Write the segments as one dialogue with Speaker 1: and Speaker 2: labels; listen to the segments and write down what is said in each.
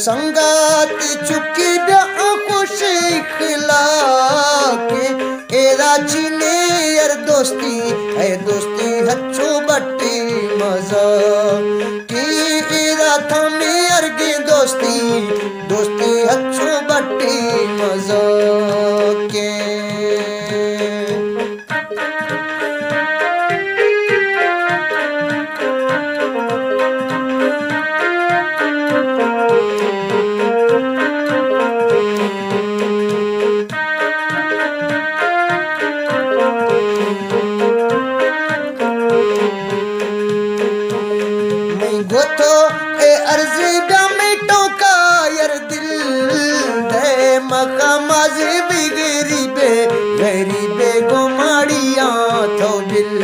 Speaker 1: संगात चुकी ब्या खुश खिला के एरा चीने यार दोस्ती है दोस्ती हच्चो बट्टी मजा की एरा था मेर की दोस्ती दोस्ती हच्चो बट्टी मजा के गोतो ए अर्जी डामिटो का यार दिल दे मका माजे गरीबे गोमाड़िया थो दिल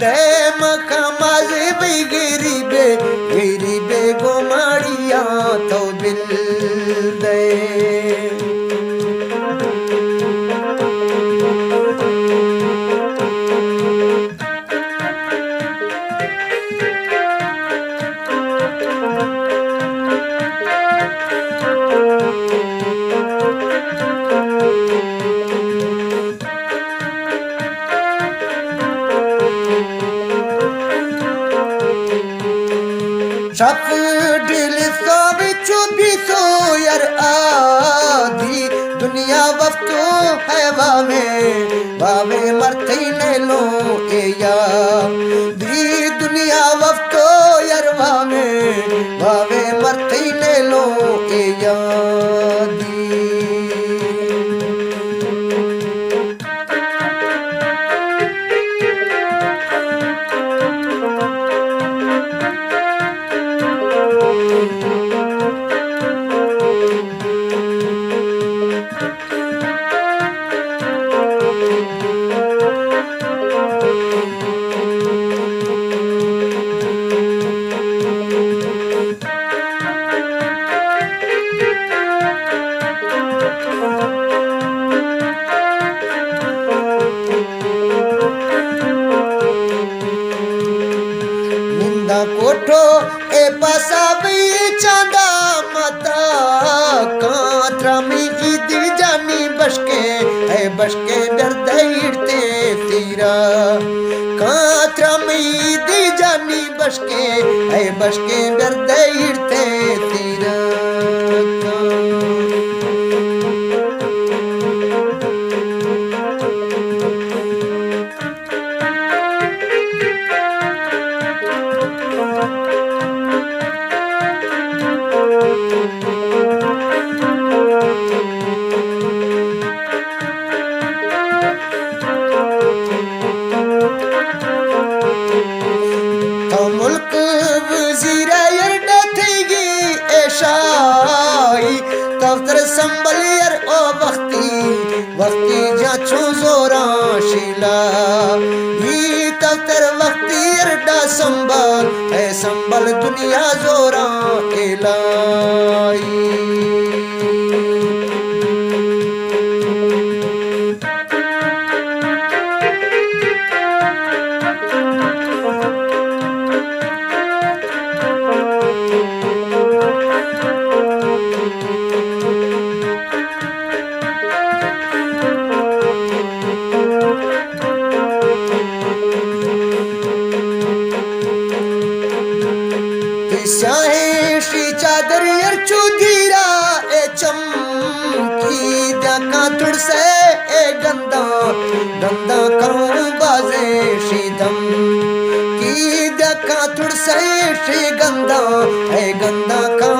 Speaker 1: दे मका माजे गरीबे गोमाड़िया थो दिल दे शफ दिल सो बिचू भी सो यार आधी दुनिया वफ्तो है वावे मरते ने लो ए या दी दुनिया वफ्तो यार वावे मरते ने लो ए या दी कोठो ए पसावी चांदा मता कांत्रा में ईदी जानी बशके दर्दैरते तीरा कांत्रा में ईदी जानी बशके दर्दैरते तीरा मुल्क वजीर शाही तफ्तर संभल यार ओ वक्ती जाचो जोरा शिला ये तफ्तर वक्ती यार डा संभल दुनिया जोरा एलाई श्री चादर यार चुधीरा ए चमकी दका तुड़ से ए गंदा करूं बाजे शीदम की दका तुड़ से श्री गंदा का